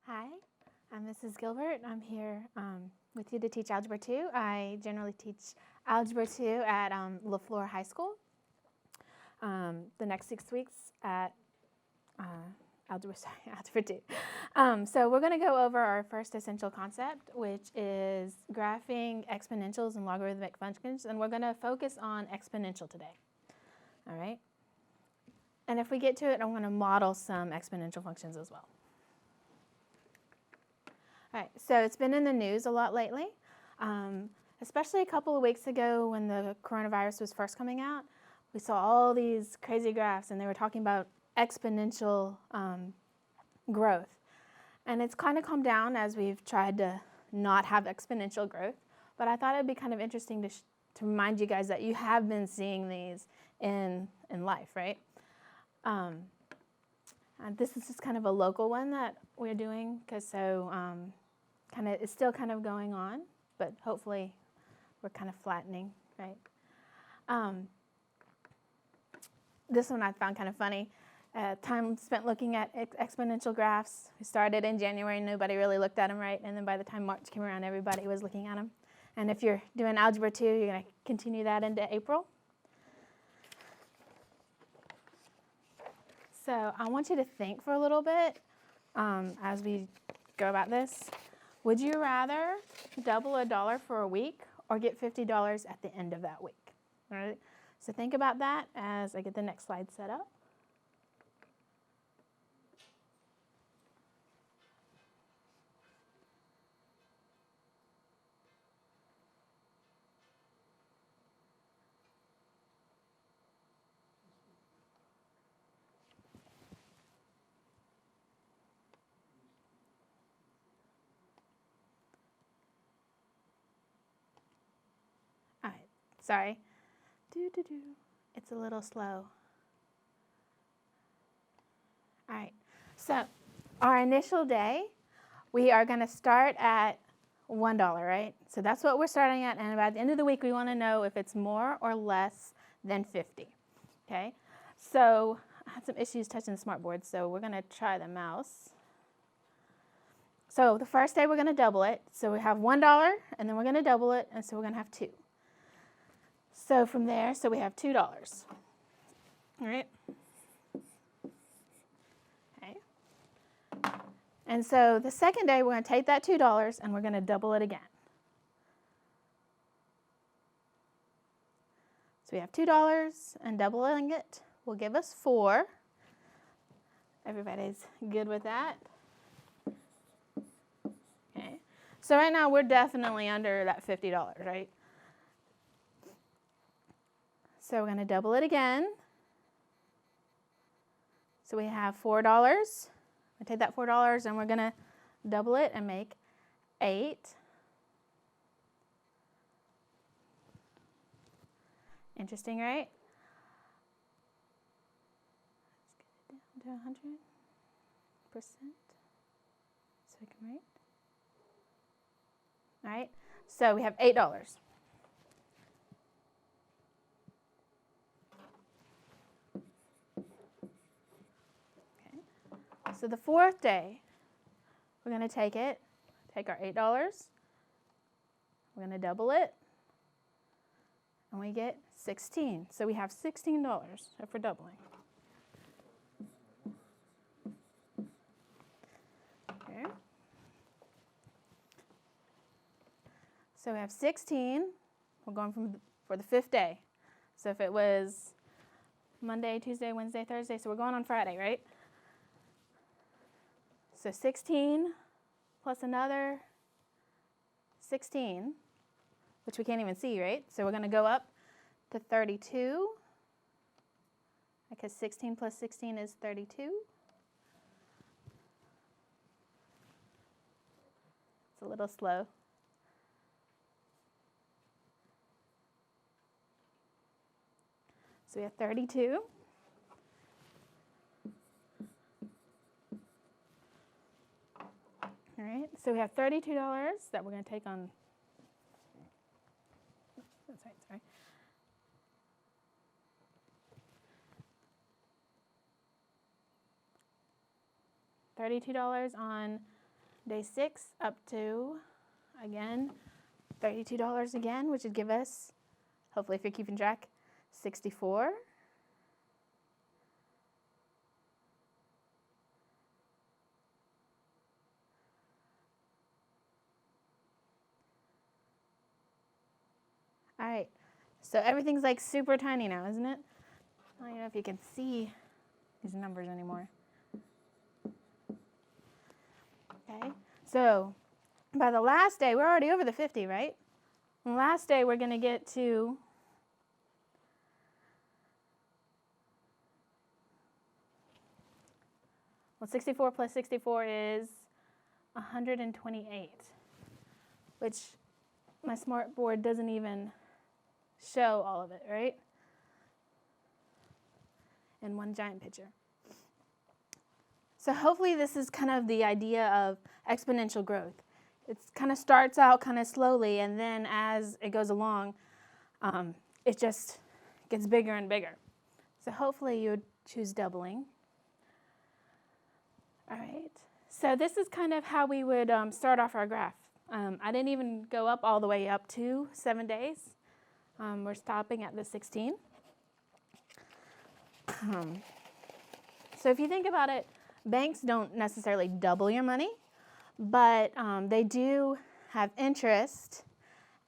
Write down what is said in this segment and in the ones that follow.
Hi, I'm Mrs. Gilbert. I'm here with you to teach Algebra 2. I generally teach Algebra 2 at LaFleur High School. The next 6 weeks at Algebra 2. So we're going to go over our first essential concept, which is graphing exponentials and logarithmic functions, and we're going to focus on exponential today. All right? And if we get to it, I'm going to model some exponential functions as well. All right, so it's been in the news a lot lately, especially a couple of weeks ago when the coronavirus was first coming out. We saw all these crazy graphs, and they were talking about exponential growth. And it's kind of calmed down as we've tried to not have exponential growth. But I thought it'd be kind of interesting to remind you guys that you have been seeing these in life, right? And this is just kind of a local one that we're doing, because it's still kind of going on, but hopefully we're kind of flattening, right? This one I found kind of funny. Time spent looking at exponential graphs. We started in January, nobody really looked at them right, and then by the time March came around, everybody was looking at them. And if you're doing Algebra 2, you're going to continue that into April. So I want you to think for a little bit as we go about this. Would you rather double $1 for a week or get $50 at the end of that week? All right? So think about that as I get the next slide set up. All right, sorry. It's a little slow. All right, so our initial day, we are going to start at $1, right? So that's what we're starting at, and by the end of the week, we want to know if it's more or less than 50, okay? So I had some issues touching the smartboard, so we're going to try the mouse. So the first day, we're going to double it. So we have $1, and then we're going to double it, and so we're going to have 2. So from there, so we have $2, all right? Okay. And so the second day, we're going to take that $2 and we're going to double it again. So we have $2, and doubling it will give us 4. Everybody's good with that? Okay. So right now, we're definitely under that $50, right? So we're going to double it again. So we have $4. We take that $4 and we're going to double it and make 8. Interesting, right? Let's get it down to 100%. So we can write. All right. So we have $8. So the fourth day, we're going to take our $8, we're going to double it, and we get 16. So we have $16 if we're doubling. Okay. So we have 16. We're going for the 5th day. So if it was Monday, Tuesday, Wednesday, Thursday, so we're going on Friday, right? So 16 plus another 16, which we can't even see, right? So we're going to go up to 32, because 16 plus 16 is 32. It's a little slow. So we have 32. All right, so we have $32 that we're going to take on. That's right, sorry. $32 on day 6 up to, again, $32 again, which would give us, hopefully if you're keeping track, 64. All right, so everything's like super tiny now, isn't it? I don't know if you can see these numbers anymore. Okay, so by the last day, we're already over the 50, right? The last day, we're going to get to well, 64 plus 64 is 128, which my smart board doesn't even show all of it, right? In one giant picture. So hopefully this is kind of the idea of exponential growth. It kind of starts out kind of slowly, and then as it goes along, it just gets bigger and bigger. So hopefully you would choose doubling. All right, so this is kind of how we would start off our graph. I didn't even go up all the way up to 7 days. We're stopping at the 16. So if you think about it, banks don't necessarily double your money, but they do have interest,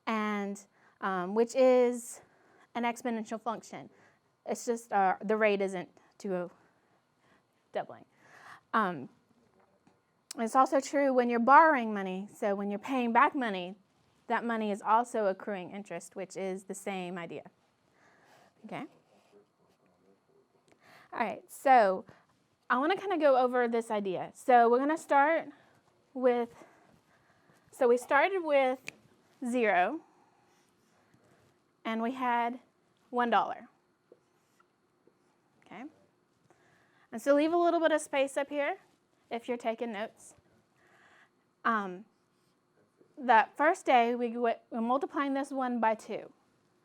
and which is an exponential function. It's just the rate isn't to doubling. It's also true when you're borrowing money. So when you're paying back money, that money is also accruing interest, which is the same idea. Okay? All right, so I want to kind of go over this idea. So we're going to start with, so we started with 0, and we had $1. Okay? And so leave a little bit of space up here if you're taking notes. That first day, we're multiplying this 1 by 2,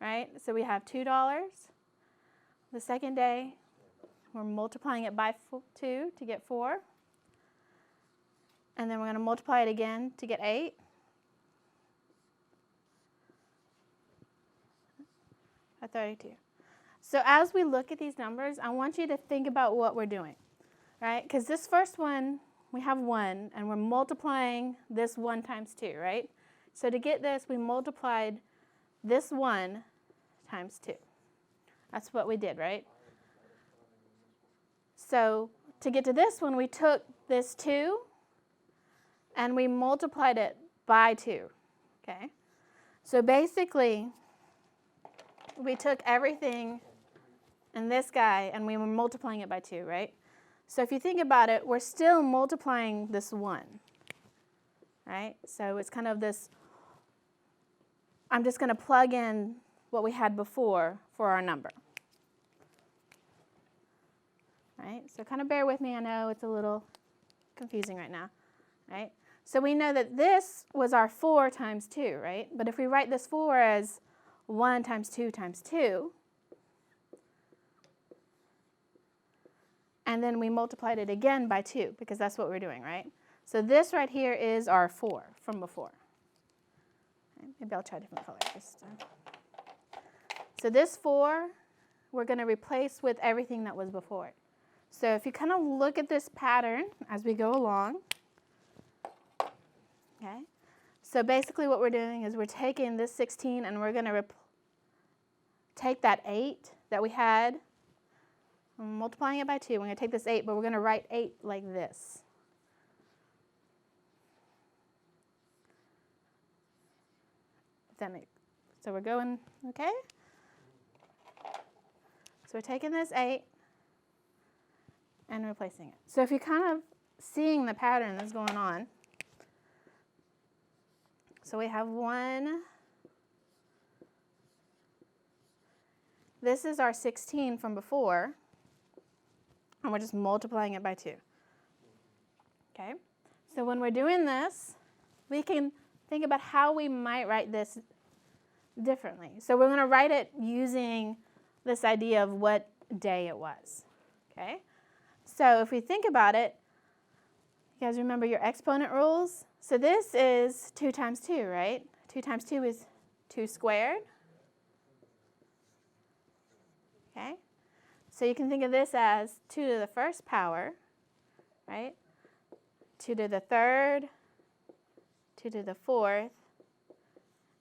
right? So we have $2. The second day, we're multiplying it by 2 to get 4. And then we're going to multiply it again to get 8. At 32. So as we look at these numbers, I want you to think about what we're doing, right? Because this first one, we have 1, and we're multiplying this 1 times 2, right? So to get this, we multiplied this 1 times 2. That's what we did, right? So to get to this one, we took this 2, and we multiplied it by 2, okay? So basically, we took everything in this guy, and we were multiplying it by 2, right? So if you think about it, we're still multiplying this 1, right? So it's kind of this, I'm just going to plug in what we had before for our number. Right? So kind of bear with me. I know it's a little confusing right now, right? So we know that this was our 4 times 2, right? But if we write this 4 as 1 times 2 times 2, and then we multiplied it again by 2, because that's what we're doing, right? So this right here is our 4 from before. Okay, maybe I'll try a different color this time. So this 4, we're going to replace with everything that was before it. So if you kind of look at this pattern as we go along, okay? So basically what we're doing is we're taking this 16 and we're going to take that 8 that we had, and multiplying it by 2. We're going to take this 8, but we're going to write 8 like this. If that makes, so we're going, okay? So we're taking this 8 and replacing it. So if you're kind of seeing the pattern that's going on, so we have 1. This is our 16 from before, and we're just multiplying it by 2. Okay? So when we're doing this, we can think about how we might write this differently. So we're going to write it using this idea of what day it was. Okay? So if we think about it, you You guys remember your exponent rules? So this is 2 times 2, right? 2 times 2 is 2 squared. Okay? So you can think of this as 2 to the first power, right? 2 to the third, 2 to the fourth,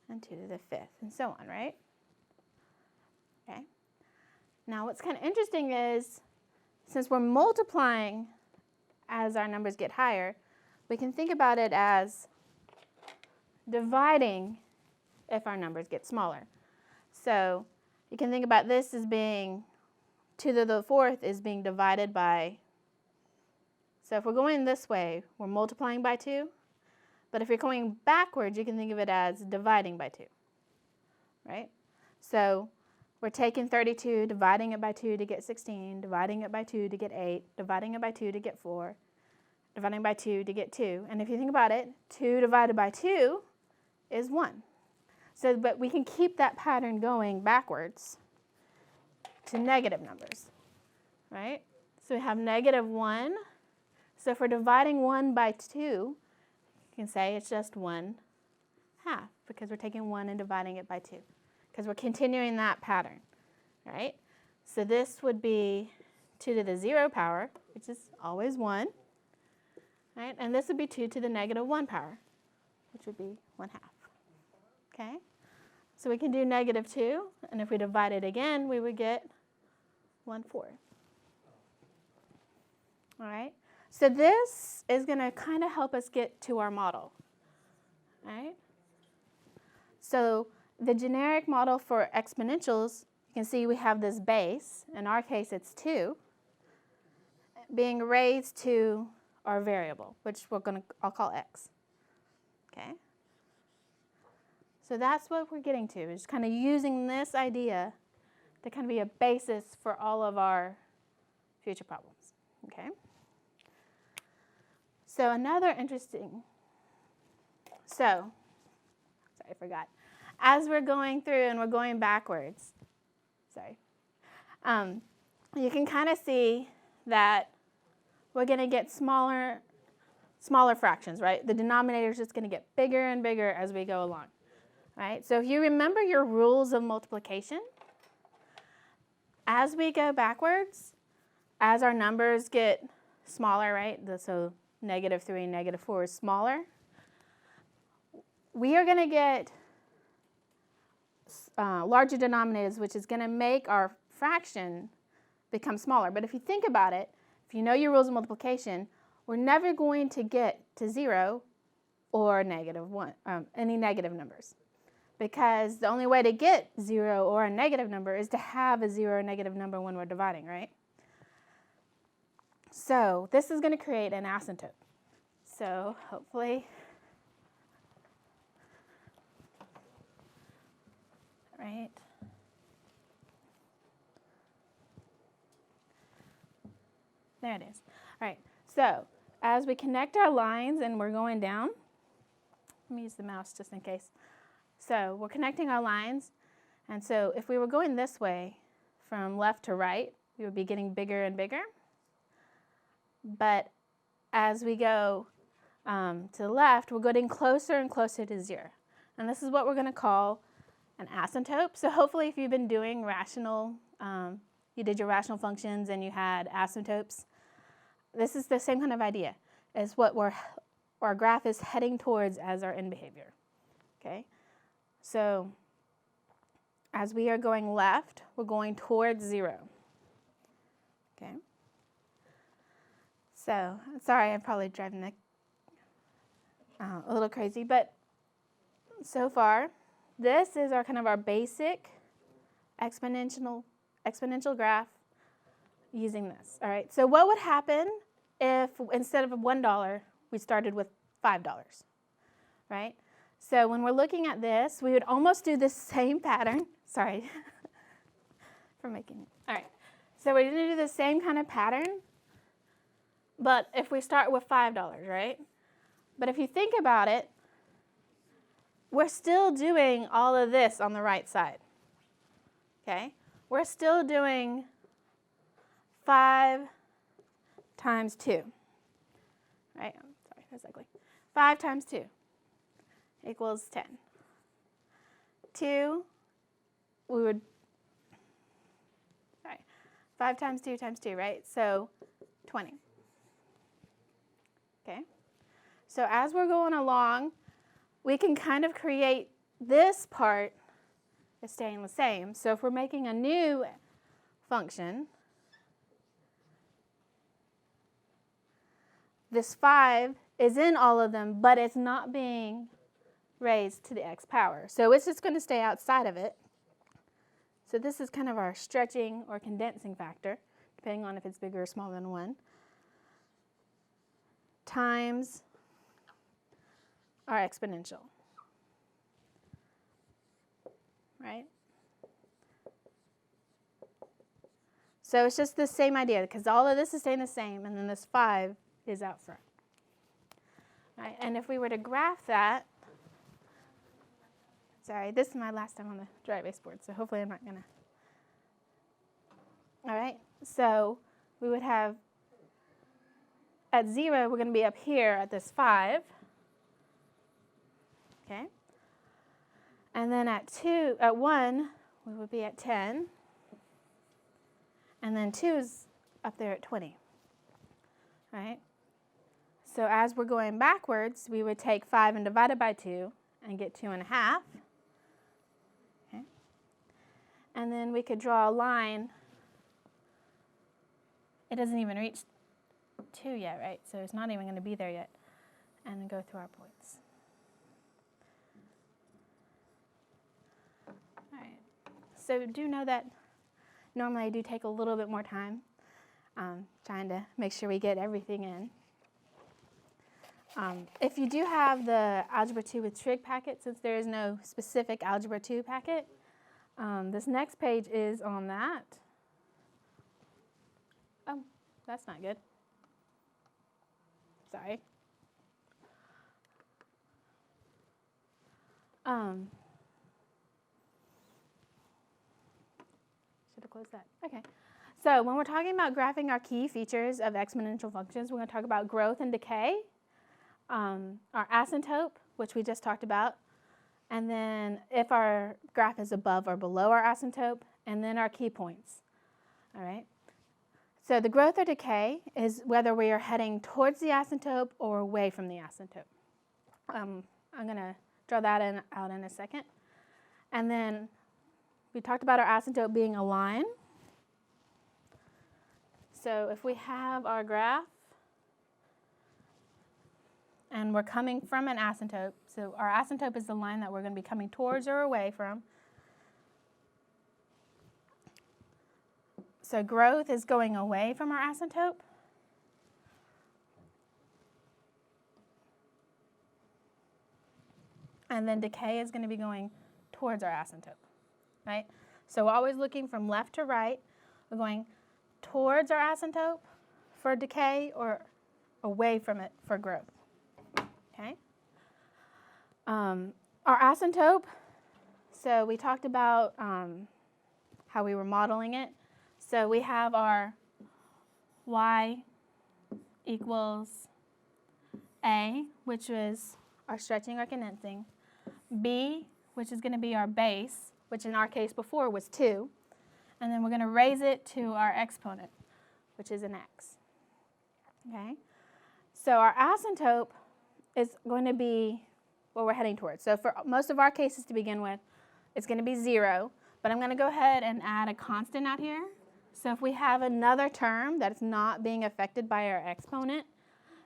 and 2 to the fifth, and so on, right? Okay. Now what's kind of interesting is, since we're multiplying as our numbers get higher, we can think about it as dividing if our numbers get smaller. So you can think about this as being 2 to the fourth is being divided by, so if we're going this way, we're multiplying by 2. But if you're going backwards, you can think of it as dividing by 2, right? So we're taking 32, dividing it by 2 to get 16, dividing it by 2 to get 8, dividing it by 2 to get 4, dividing by 2 to get 2. And if you think about it, 2 divided by 2 is 1. So, but we can keep that pattern going backwards to negative numbers, right? So we have negative 1. So if we're dividing 1 by 2, you can say it's just 1/2, because we're taking 1 and dividing it by 2, because we're continuing that pattern, right? So this would be 2 to the 0 power, which is always 1, right? And this would be 2 to the negative 1 power, which would be 1/2, okay? So we can do negative 2, and if we divide it again, we would get 1/4. All right? So this is going to kind of help us get to our model, right? So the generic model for exponentials, you can see we have this base. In our case, it's 2, being raised to our variable, which I'll call x, okay? So that's what we're getting to, is kind of using this idea to kind of be a basis for all of our future problems, okay? So another interesting, sorry, I forgot. As we're going through and we're going backwards, you can kind of see that we're going to get smaller fractions, right? The denominator is just going to get bigger and bigger as we go along, right? So if you remember your rules of multiplication, as we go backwards, as our numbers get smaller, right? So -3, -4 is smaller. We are going to get larger denominators, which is going to make our fraction become smaller. But if you think about it, if you know your rules of multiplication, we're never going to get to 0 or -1, any negative numbers. Because the only way to get 0 or a negative number is to have a 0 or negative number when we're dividing, right? So this is going to create an asymptote. So hopefully, right? There it is. All right, so as we connect our lines and we're going down, let me use the mouse just in case. So we're connecting our lines, and so if we were going this way from left to right, we would be getting bigger and bigger. But as we go to the left, we're getting closer and closer to 0. And this is what we're going to call an asymptote. So hopefully if you've been doing rational, you did your rational functions and you had asymptotes, this is the same kind of idea as what our graph is heading towards as our end behavior. Okay? So as we are going left, we're going towards 0. Okay? So, sorry, I'm probably driving a little crazy, but so far, this is our kind of our basic exponential graph using this. All right. So what would happen if instead of $1, we started with $5, right? So when we're looking at this, we would almost do the same pattern. Sorry for making it. All right. So we're going to do the same kind of pattern, but if we start with $5, right? But if you think about it, we're still doing all of this on the right side, okay? We're still doing 5 times 2, right? That's ugly. 5 times 2 equals 10. 2, we would, sorry, 5 times 2 times 2, right? So 20. Okay? So as we're going along, we can kind of create this part is staying the same. So if we're making a new function, this 5 is in all of them, but it's not being raised to the x power. So it's just going to stay outside of it. So this is kind of our stretching or condensing factor, depending on if it's bigger or smaller than 1, times our exponential, right? So it's just the same idea, because all of this is staying the same, and then this 5 is out front. Right? And if we were to graph that, sorry, this is my last time on the dry erase board, so hopefully I'm not going to. All right, so we would have, at 0, we're going to be up here at this 5. Okay. And then at 1, we would be at 10. And then 2 is up there at 20. Right? So as we're going backwards, we would take 5 and divide it by 2 and get 2.5. Okay. And then we could draw a line. It doesn't even reach 2 yet, right? So it's not even going to be there yet. And then go through our points. All right. So do know that normally I do take a little bit more time trying to make sure we get everything in. If you do have the Algebra 2 with trig packet, since there is no specific Algebra 2 packet, this next page is on that. Oh, that's not good. Sorry. Should have closed that. Okay. So when we're talking about graphing our key features of exponential functions, we're going to talk about growth and decay, our asymptote, which we just talked about, and then if our graph is above or below our asymptote, and then our key points. All right. So the growth or decay is whether we are heading towards the asymptote or away from the asymptote. I'm going to draw that out in a second. And then we talked about our asymptote being a line. So if we have our graph and we're coming from an asymptote, so our asymptote is the line that we're going to be coming towards or away from. So growth is going away from our asymptote. And then decay is going to be going towards our asymptote, right? So we're always looking from left to right. We're going towards our asymptote for decay or away from it for growth, okay? Our asymptote, so we talked about how we were modeling it. So we have our y equals a, which is our stretching or condensing, b, which is going to be our base, which in our case before was 2, and then we're going to raise it to our exponent, which is an x. Okay? So our asymptote is going to be what we're heading towards. So for most of our cases to begin with, it's going to be 0, but I'm going to go ahead and add a constant out here. So if we have another term that's not being affected by our exponent,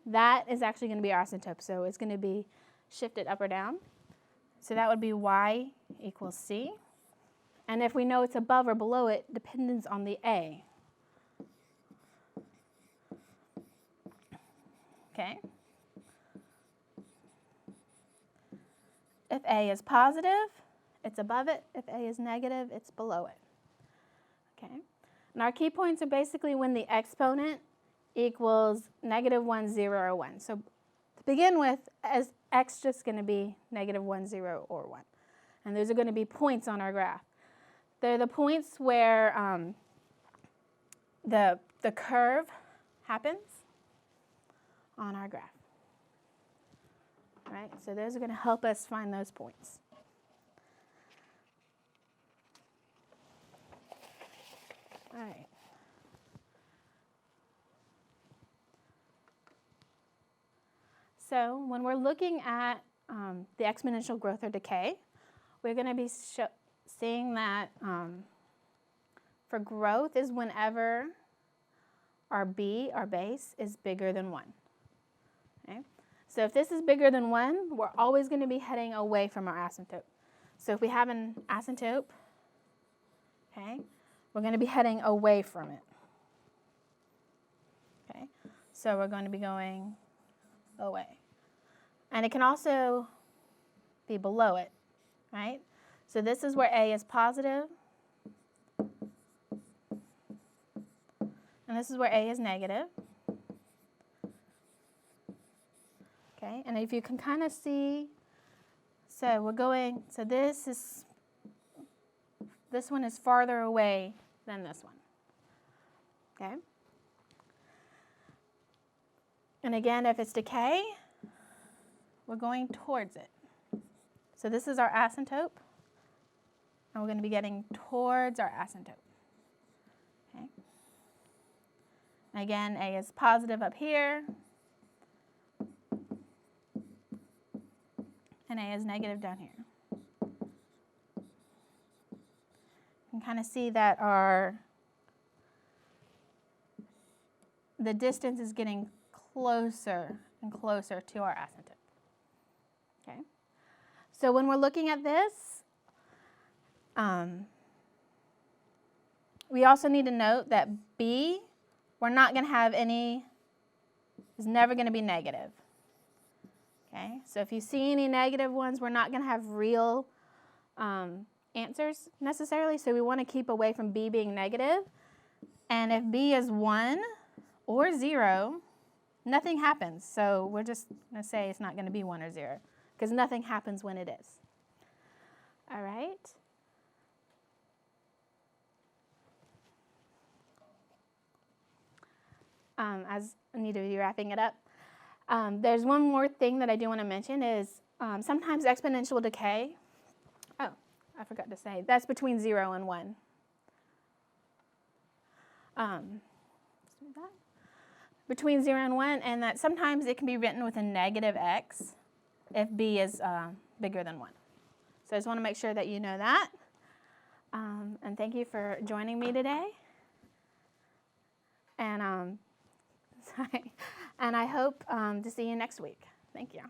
that is actually going to be our asymptote. So it's going to be shifted up or down. So that would be y equals c. And if we know it's above or below it, depends on the a. Okay? If a is positive, it's above it. If a is negative, it's below it. Okay? And our key points are basically when the exponent equals -1, 0, or 1. So to begin with, as x just going to be -1, 0, or 1. And those are going to be points on our graph. They're the points where the curve happens on our graph. right? So those are going to help us find those points. All right. So when we're looking at the exponential growth or decay, we're going to be seeing that for growth is whenever our b, our base, is bigger than 1. Okay? So if this is bigger than 1, we're always going to be heading away from our asymptote. So if we have an asymptote, okay, we're going to be heading away from it. Okay? So we're going to be going away. And it can also be below it, right? So this is where a is positive, and this is where a is negative. Okay, and if you can kind of see, so we're going, so this one is farther away than this one. Okay? And again, if it's decay, we're going towards it. So this is our asymptote, and we're going to be getting towards our asymptote. Okay? And again, a is positive up here, and a is negative down here. You can kind of see that the distance is getting closer and closer to our asymptote. Okay? So when we're looking at this, we also need to note that b, we're not going to have any, is never going to be negative. Okay? So if you see any negative ones, we're not going to have real answers necessarily, so we want to keep away from b being negative. And if b is 1 or 0, nothing happens. So we're just going to say it's not going to be 1 or 0, because nothing happens when it is. All right? As I need to be wrapping it up, there's one more thing that I do want to mention is sometimes exponential decay, oh, I forgot to say, that's between 0 and 1. Between 0 and 1, and that sometimes it can be written with a negative x if b is bigger than 1. So I just want to make sure that you know that. And thank you for joining me today. And, and I hope to see you next week. Thank you.